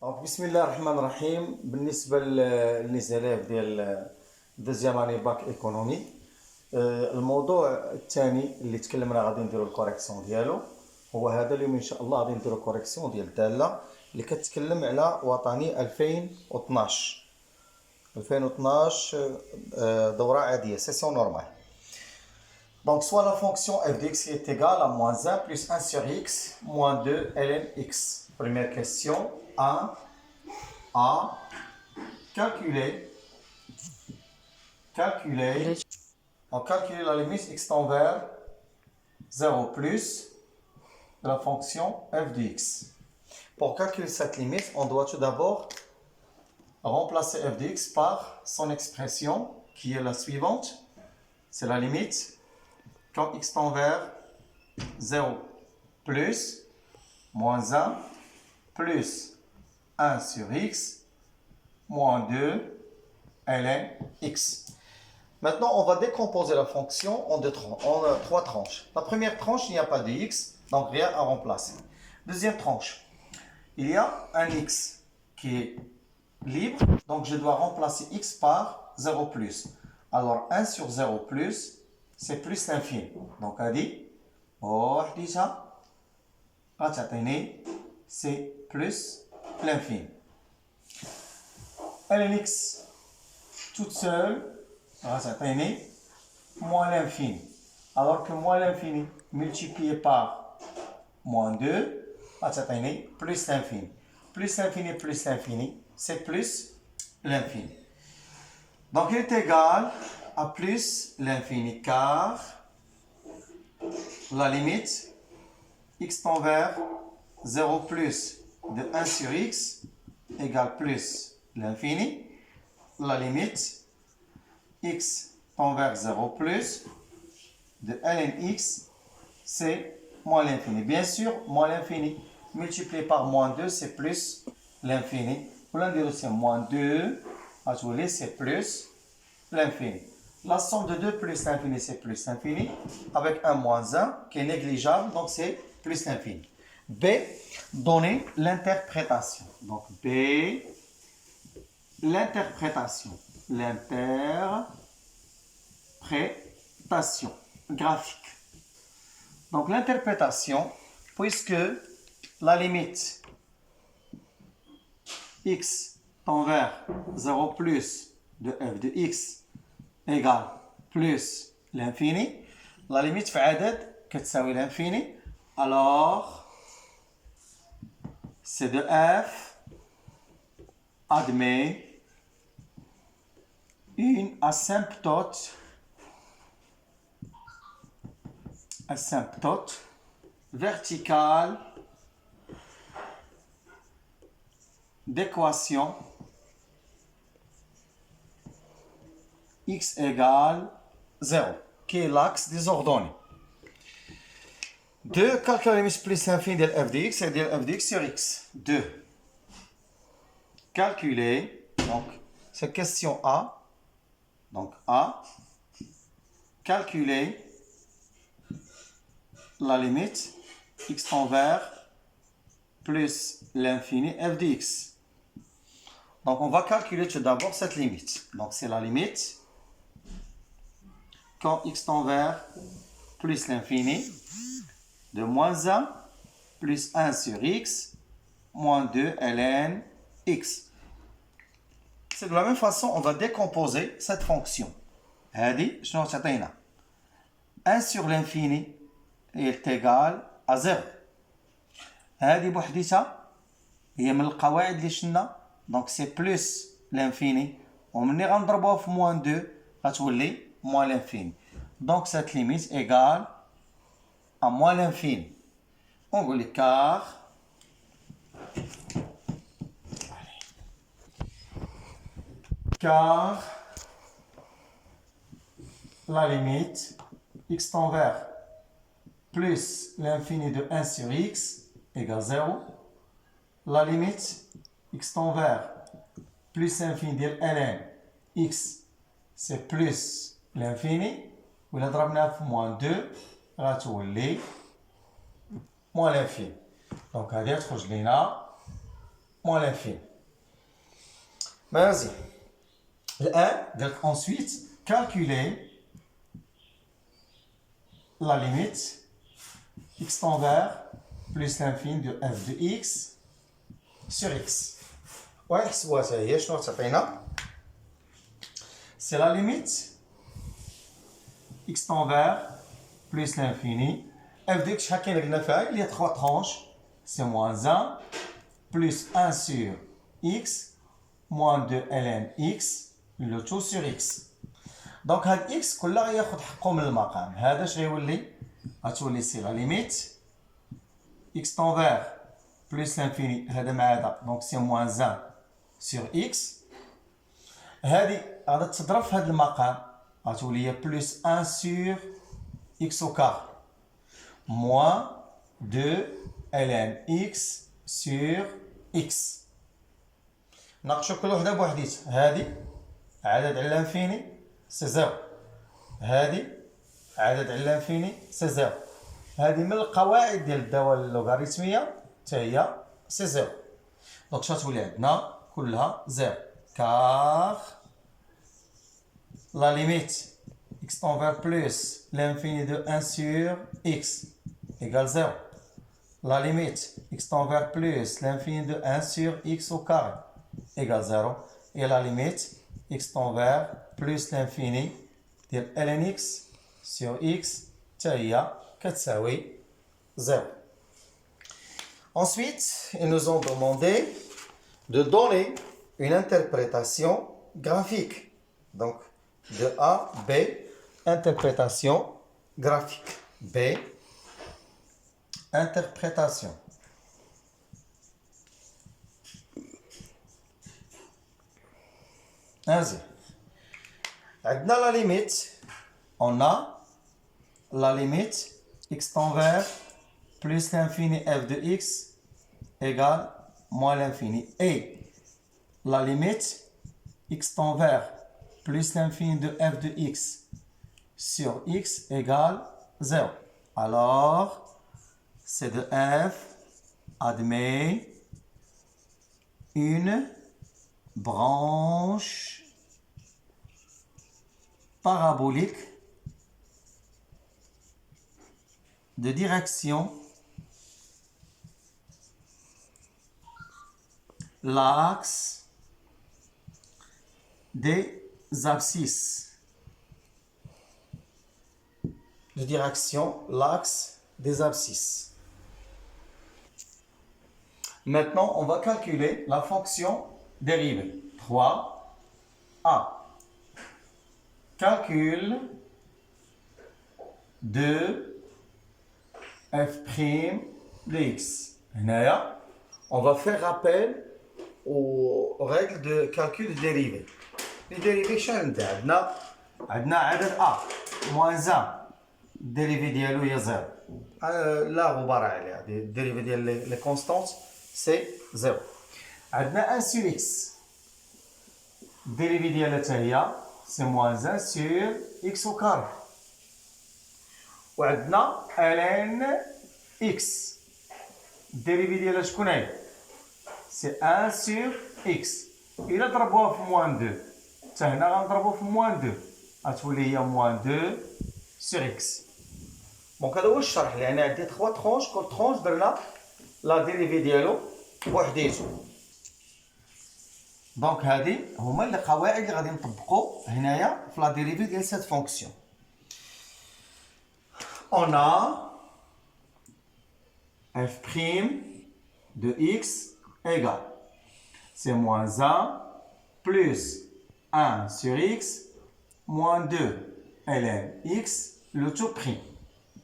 دونك بسم الله الرحمن الرحيم. بالنسبة للزلاف ديال دوزيام اني باك ايكونومي، الموضوع الثاني اللي تكلمنا غادي نديرو الكوريكسيون ديالو هو هذا اليوم ان شاء الله. غادي نديرو كوريكسيون ديال الدالة اللي كتكلم على وطني 2012 دورة عادية سيسيون نورمال. Donc soit la fonction f de x qui est égale à moins 1 plus 1 sur x moins 2 ln x. Première question, 1 à calculer, on calcule la limite x tend vers 0 plus de la fonction f de x. Pour calculer cette limite, on doit tout d'abord remplacer f de x par son expression qui est la suivante. C'est la limite quand x tend vers 0 plus moins 1 plus 1 sur x moins 2 ln x. Maintenant, on va décomposer la fonction en trois tranches. La première tranche, il n'y a pas de x, donc rien à remplacer. Deuxième tranche, il y a un x qui est libre, donc je dois remplacer x par 0 plus. Alors 1 sur 0 plus, c'est plus l'infini. Donc on dit, c'est plus l'infini. ln x toute seule, moins l'infini. Alors que moins l'infini multiplié par moins 2, plus l'infini. Plus l'infini, c'est plus l'infini. Donc il est égal à plus l'infini car la limite x tend vers 0 plus de 1 sur x égale plus l'infini. La limite x tend vers 0 plus de ln x, c'est moins l'infini. Bien sûr, moins l'infini multiplié par moins 2, c'est plus l'infini. Pour l'un c'est moins 2, c'est plus l'infini. La somme de 2 plus l'infini, c'est plus l'infini, avec un moins 1 qui est négligeable, donc c'est plus l'infini. B, donner l'interprétation. Donc B, l'interprétation graphique. Donc l'interprétation, puisque la limite x tend vers 0 plus de f de x égale plus l'infini, la limite في عدد كتساوي l'infini, alors c'est de f admet une asymptote verticale d'équation x égale 0, qui est l'axe des ordonnées. 2. Calculer la limite plus l'infini de f de x et de f de x sur x. 2. Calculer, donc c'est question A. Donc A, calculer la limite x tend vers plus l'infini f de x. Donc on va calculer tout d'abord cette limite. Donc c'est la limite quand x tend vers plus l'infini de moins 1 plus 1 sur x moins 2 ln x. C'est de la même façon, on va décomposer cette fonction. 1 sur l'infini est égal à 0. هذه بوحديتها هي من القواعد اللي شلنا، donc c'est plus l'infini ومني غنضربوها في moins 2 غتولي moins l'infini. Donc cette limite égale à moins l'infini. On va dire car la limite x tend vers plus l'infini de 1 sur x égale 0. La limite x tend vers plus l'infini de ln x, c'est plus l'infini. وإلا ضربناها في moins 2 غتولي moins l'infini. Donc هذه تخرج لينا moins l'infini. Vas-y. Le 1, ensuite, calculer la limite x tend vers plus l'infini de f de x sur x. Ouais, c'est la limite x tend vers plus l'infini. F de x, il y a 3 tranches. C'est moins 1 plus 1 sur x moins 2 ln x le tout sur x. Donc هاد x كلها غياخد حقه من المقام. هذا اش غيولي؟ غتولي سي لا ليميت x tend vers plus l'infini هذا مع هذا دونك سي moins 1 sur x. هذه غادا تضرب في هذا المقام غتولي هي plus 1 sur x au carré moins 2 ln x sur x. ناقشوا كل وحده بوحديتها. هذه عدد على الانفيني سي زيرو. هذه عدد على الانفيني سي زيرو. هذه من القواعد ديال الدوال اللوغاريتميه حتى هي سي زيرو. دونك شتولي عندنا كلها زيرو كار la limite x tend vers plus l'infini de 1 sur x égale 0. La limite x tend vers plus l'infini de 1 sur x au carré égale 0. Et la limite x tend vers plus l'infini de ln x sur x تهي كتساوي 0. Ensuite, ils nous ont demandé de donner une interprétation graphique. Donc, de A, B, interprétation graphique. B, interprétation. Vas-y. On a la limite. On a la limite x tend vers plus l'infini f de x égale moins l'infini. Et la limite x tend vers plus l'infini de f de x sur x égale 0. Alors, c'est de f admet une branche parabolique de direction l'axe des abscisses. De direction l'axe des abscisses. Maintenant, on va calculer la fonction dérivée. 3a. Calcul de f' de x. Là, on va faire rappel aux règles de calcul de dérivée. Les dérivés, عندنا عدد a moins 1 dérivé ديالو هي 0 لا غبار عليها. الديريفي ديال لي كونستانت سي 0. عندنا 1 sur x الديريفي ديالها حتى هي سي moins 1 sur x au carré. وعندنا ln x الديريفي ديالها شكون هي؟ سي 1 sur x. إلا ضربوها في moins 2 حتى هنا غنضربو في moins 2 غتولي هي moins 2 sur x. دونك هذا هو الشرح لأن عندي 3 ترونش كل ترونش درنا لا ديريفي ديالو بوحديتو. دونك هادي هما القواعد اللي غادي نطبقو هنايا في لا ديريفي ديال سيت فونكسيون. On a f' de x égale c'est moins 1 plus 1 sur x moins 2 ln x le tout prime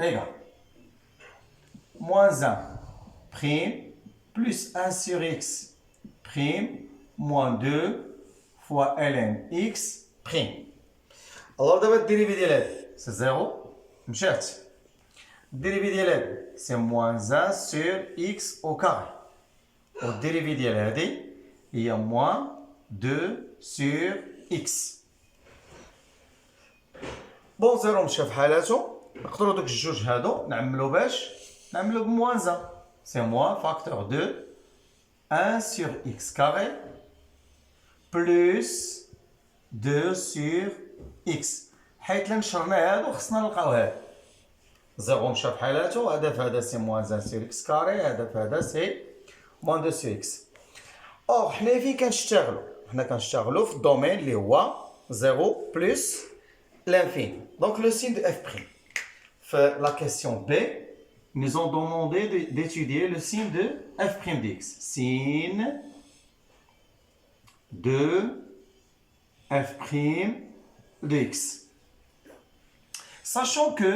égale moins 1 prime plus 1 sur x prime moins 2 fois ln x prime. Alors d'abord le dérivé de l'f c'est 0 مشات. الديريفي ديال هادي سي moins 1 sur x au carré. والديريفي ديال هادي هي moins 2 sur x. بون زيرو مشى في حالاتو. نقدروا دوك الجوج هادو نعملو باش نعملو بموان 1 سي موان فاكتور 2 1 sur x carré plus 2 sur x. حيت لا نشرنا هادو خصنا نلقاو هاد. 0 مشى بحالاتو، هذا في هذا سي موان 1 sur x carré، هذا في هذا سي موان 2 sur x. اور حنا فين كنشتغلوا؟ حنا كنشتغلوا في الدومين اللي هو 0 plus l'infini. Donc le signe de f'. Fait la question B, ils nous ont demandé d'étudier le signe de f' dx. Signe de f' dx. Sachant que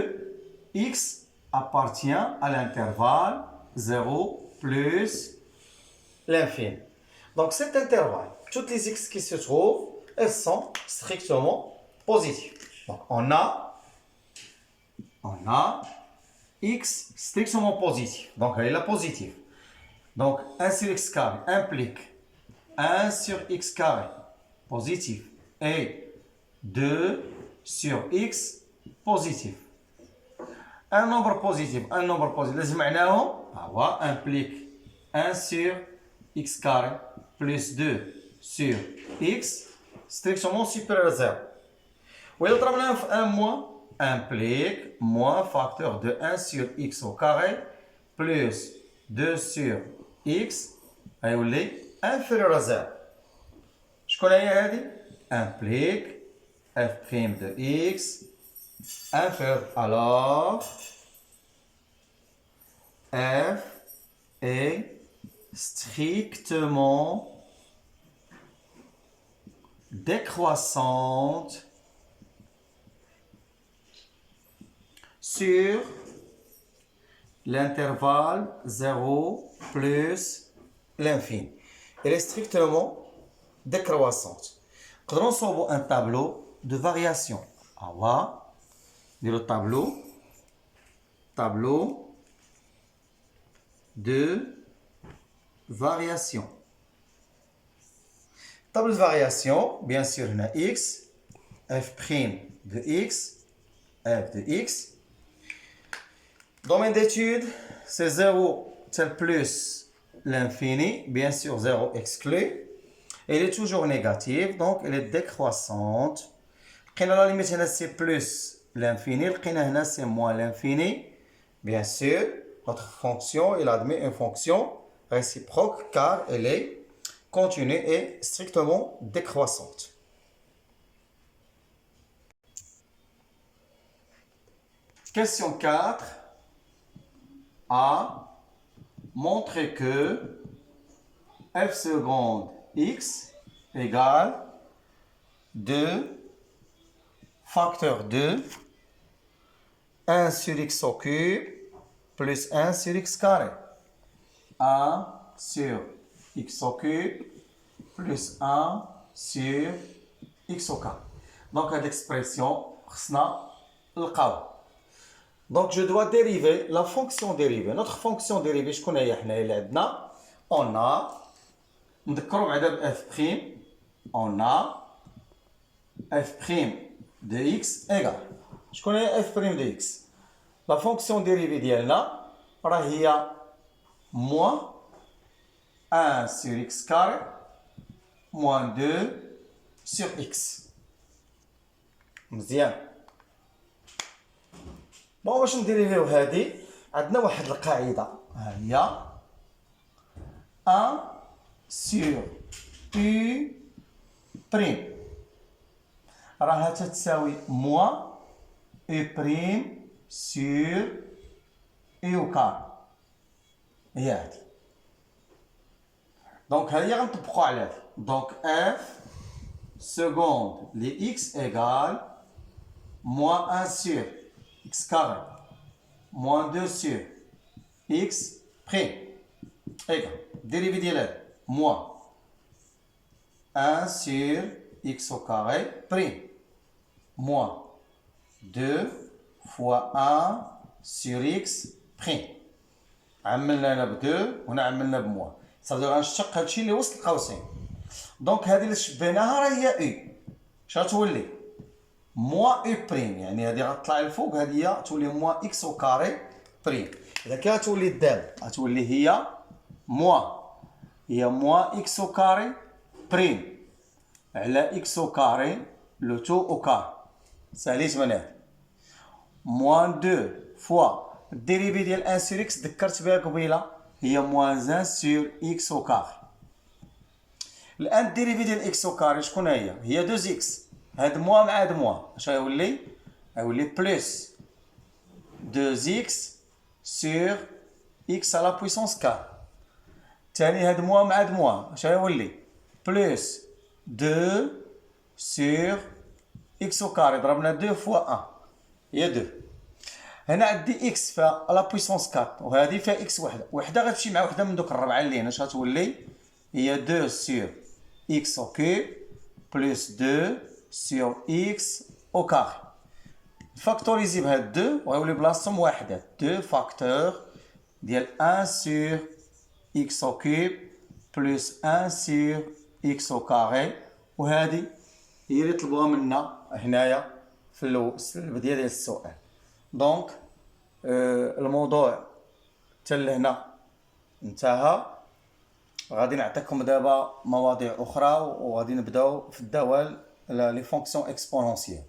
x appartient à l'intervalle 0 plus l'infini. Donc cet intervalle, toutes les x qui se trouvent, elles sont strictement positives. Donc on a x strictement positif. Donc elle est la positive. Donc 1 sur x carré implique 1 sur x carré positif et 2 sur x positif. Un nombre positif, لازم معناهم هو implique 1 sur x carré plus 2 sur x strictement supérieur à 0. وإلا ضربناهم في 1 moins implique moins facteur de 1 sur x au carré plus 2 sur x غيولي inférieur à 0. شكون هي هذه؟ implique f' de x inférieur. Alors f est strictement décroissante sur l'intervalle 0 plus l'infini. Elle est strictement décroissante. Quand on sort un tableau de variation, on va dire le tableau de variation. Tableau de variation, bien sûr, on a x, f' de x, f de x. Domaine d'étude, c'est 0 tel plus l'infini, bien sûr 0 exclu. Elle est toujours négative, donc elle est décroissante. La limite, c'est plus l'infini, c'est moins l'infini. Bien sûr, notre fonction, elle admet une fonction réciproque car elle est continue et strictement décroissante. Question 4. A montrer que f seconde x égale 2 facteur 2 1 sur x au cube plus 1 sur x carré. 1 sur x au cube plus 1 sur x au carré. Donc cette expression, donc je dois dériver la fonction dérivée. Notre fonction dérivée, je connais on a on a f' de x égale. Je connais f' de x. La fonction dérivée ديالنا هي moins 1 sur x carré moins 2 sur x. مزيان. بون باش نديريفيو هادي عندنا واحد القاعدة ها هي 1 sur u prime راها تتساوي moins u prime sur u carré. هي هادي. دونك هادي غنطبقو على هادي. دونك f seconde les x égale moins 1 sur x carré moins 2 sur x prime égale dérivé ديال moins 1 sur x au carré prime moins 2 fois 1 sur x prime. عملنا هنا ب 2 وهنا عملنا ب موان. صافي غنشتق هادشي اللي وسط القوسين. دونك هذه اللي شبيناها راه هي اي. اش غتولي؟ موان او بريم، يعني هذه غتطلع للفوق، هذه هي تولي موان اكس او كاري بريم. اذا كي غتولي الدال غتولي هي موان هي موان إكس أو كاري بريم على إكس أو كاري لو تو أو كاري. ساليت من هاد موان دو فوا الديريفي ديال ان سور إكس ذكرت بها قبيلة هي موان ان سور إكس أو كاري. الآن الديريفي ديال إكس أو كاري شكون هي دوز إكس. هاد موان مع هاد موان اش غيولي؟ غيولي بلوس دوز إكس سور إكس على بويسونس 4. تاني هاد موان مع هاد موان اش غيولي؟ بلوس دو سور إكس أو كاري ضربنا دو فوا أن هي دو. هنا عندي إكس فيها على بويسونس 4 وهادي فيها إكس وحدة غتمشي مع وحدة من دوك الربعة اللي هنا اش غتولي؟ هي دو سور إكس أو كيوب بلوس دو سور إكس أو كاري. فاكتوريزي بهاد دو وغيولي بلاصتهم واحد. دو فاكتور ديال ان سور إكس أو كيوب بلوس ان سور إكس أو كاري. وهادي هي اللي طلبوها منا هنايا في البداية ديال السؤال. دونك الموضوع حتى لهنا انتهى. غادي نعطيكم دابا مواضيع اخرى وغادي نبداو في الدوال لي فونكسيون اكسبونونسيال.